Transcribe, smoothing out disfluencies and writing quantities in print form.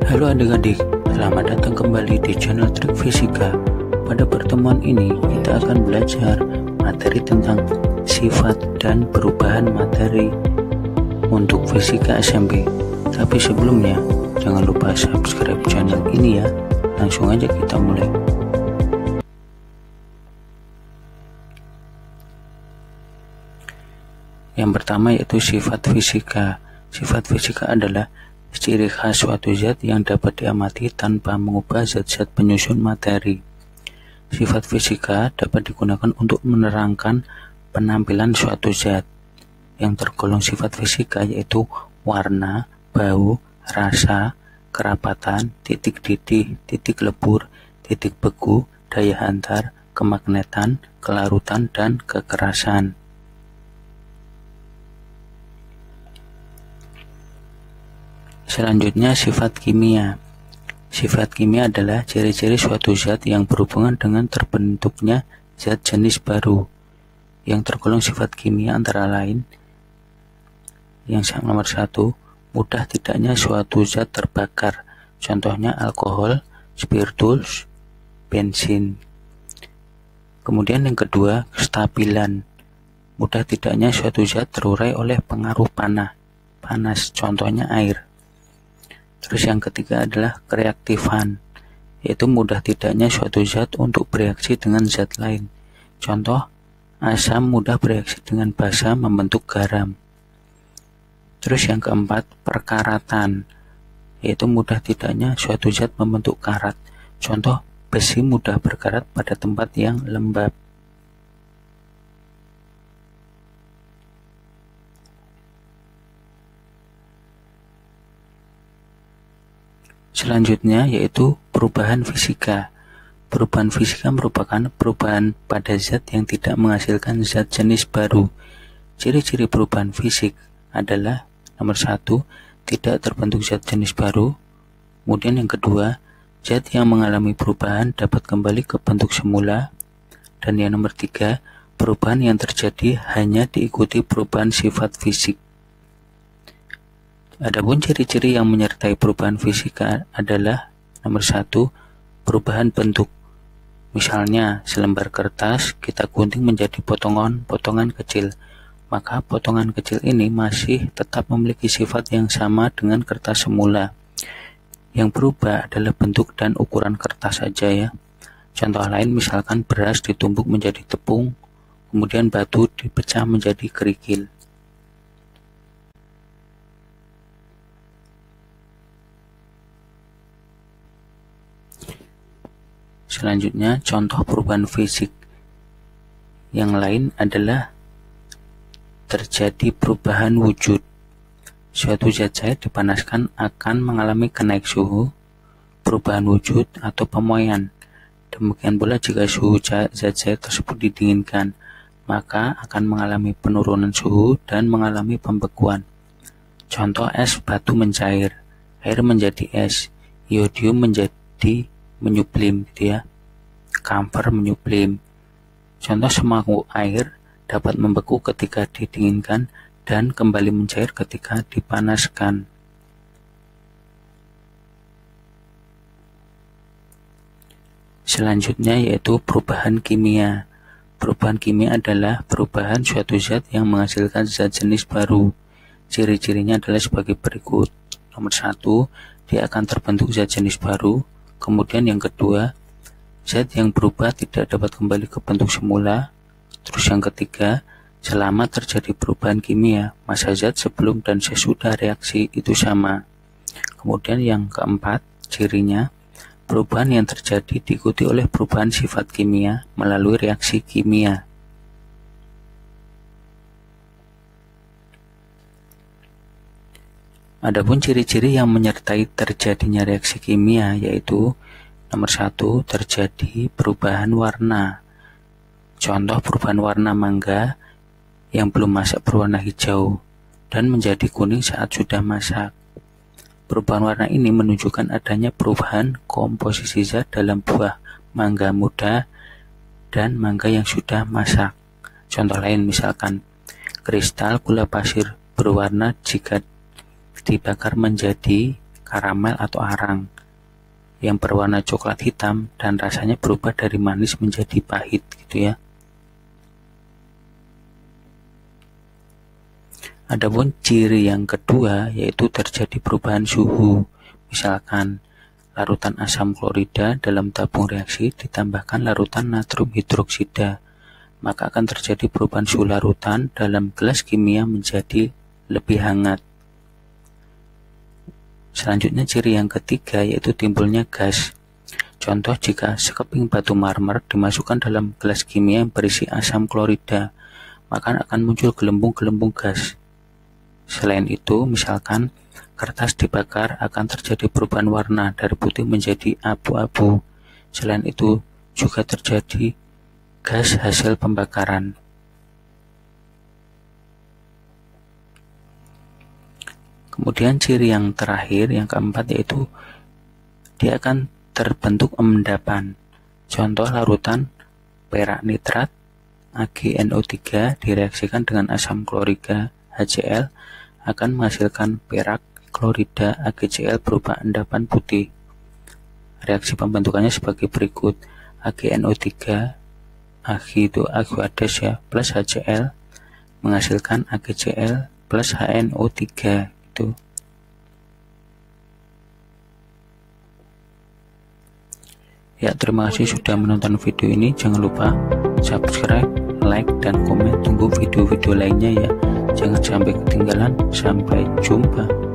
Halo adik-adik, selamat datang kembali di channel Trik Fisika. Pada pertemuan ini kita akan belajar materi tentang sifat dan perubahan materi untuk fisika SMP. Tapi sebelumnya, jangan lupa subscribe channel ini ya. Langsung aja kita mulai. Yang pertama yaitu sifat fisika. Sifat fisika adalah ciri khas suatu zat yang dapat diamati tanpa mengubah zat-zat penyusun materi. Sifat fisika dapat digunakan untuk menerangkan penampilan suatu zat. Yang tergolong sifat fisika yaitu warna, bau, rasa, kerapatan, titik didih, titik lebur, titik beku, daya hantar, kemagnetan, kelarutan, dan kekerasan. Selanjutnya, sifat kimia. Sifat kimia adalah ciri-ciri suatu zat yang berhubungan dengan terbentuknya zat jenis baru. Yang tergolong sifat kimia antara lain, yang nomor 1, mudah tidaknya suatu zat terbakar. Contohnya alkohol, spiritus, bensin. Kemudian yang kedua, kestabilan. Mudah tidaknya suatu zat terurai oleh pengaruh panas. Contohnya air. Terus yang ketiga adalah kereaktifan, yaitu mudah tidaknya suatu zat untuk bereaksi dengan zat lain. Contoh, asam mudah bereaksi dengan basa membentuk garam. Terus yang keempat, perkaratan, yaitu mudah tidaknya suatu zat membentuk karat. Contoh, besi mudah berkarat pada tempat yang lembab. Selanjutnya yaitu perubahan fisika. Perubahan fisika merupakan perubahan pada zat yang tidak menghasilkan zat jenis baru. Ciri-ciri perubahan fisik adalah nomor 1, tidak terbentuk zat jenis baru. Kemudian yang kedua, zat yang mengalami perubahan dapat kembali ke bentuk semula. Dan yang nomor 3, perubahan yang terjadi hanya diikuti perubahan sifat fisik. Adapun ciri-ciri yang menyertai perubahan fisika adalah nomor 1, perubahan bentuk. Misalnya, selembar kertas kita gunting menjadi potongan-potongan kecil, maka potongan kecil ini masih tetap memiliki sifat yang sama dengan kertas semula. Yang berubah adalah bentuk dan ukuran kertas saja ya. Contoh lain misalkan beras ditumbuk menjadi tepung, kemudian batu dipecah menjadi kerikil. Selanjutnya, contoh perubahan fisik yang lain adalah terjadi perubahan wujud. Suatu zat cair dipanaskan akan mengalami kenaik suhu, perubahan wujud, atau pemoian. Demikian pula jika suhu zat cair tersebut didinginkan, maka akan mengalami penurunan suhu dan mengalami pembekuan. Contoh es batu mencair, air menjadi es, iodium menjadi menyublim gitu ya, kamfer menyublim. Contoh semangkuk air dapat membeku ketika didinginkan dan kembali mencair ketika dipanaskan. Selanjutnya yaitu perubahan kimia. Perubahan kimia adalah perubahan suatu zat yang menghasilkan zat jenis baru. Ciri-cirinya adalah sebagai berikut. Nomor 1, dia akan terbentuk zat jenis baru. Kemudian yang kedua, zat yang berubah tidak dapat kembali ke bentuk semula. Terus yang ketiga, selama terjadi perubahan kimia, massa zat sebelum dan sesudah reaksi itu sama. Kemudian yang keempat, cirinya, perubahan yang terjadi diikuti oleh perubahan sifat kimia melalui reaksi kimia. Adapun ciri-ciri yang menyertai terjadinya reaksi kimia yaitu nomor 1, terjadi perubahan warna. Contoh perubahan warna mangga yang belum masak berwarna hijau dan menjadi kuning saat sudah masak. Perubahan warna ini menunjukkan adanya perubahan komposisi zat dalam buah mangga muda dan mangga yang sudah masak. Contoh lain misalkan kristal gula pasir berwarna jika dibakar menjadi karamel atau arang yang berwarna coklat hitam dan rasanya berubah dari manis menjadi pahit gitu ya. Adapun ciri yang kedua yaitu terjadi perubahan suhu. Misalkan larutan asam klorida dalam tabung reaksi ditambahkan larutan natrium hidroksida, maka akan terjadi perubahan suhu larutan dalam gelas kimia menjadi lebih hangat. Selanjutnya ciri yang ketiga yaitu timbulnya gas. Contoh, jika sekeping batu marmer dimasukkan dalam gelas kimia yang berisi asam klorida, maka akan muncul gelembung-gelembung gas. Selain itu, misalkan kertas dibakar akan terjadi perubahan warna dari putih menjadi abu-abu. Selain itu juga terjadi gas hasil pembakaran. Kemudian ciri yang terakhir, yang keempat, yaitu dia akan terbentuk endapan. Contoh, larutan perak nitrat AgNO3 direaksikan dengan asam klorida HCl akan menghasilkan perak klorida AgCl berupa endapan putih. Reaksi pembentukannya sebagai berikut: AgNO3 aqueous ya plus HCl menghasilkan AgCl plus HNO3 gitu. Ya, terima kasih sudah menonton video ini. Jangan lupa subscribe, like, dan komen. Tunggu video-video lainnya ya. Jangan sampai ketinggalan. Sampai jumpa.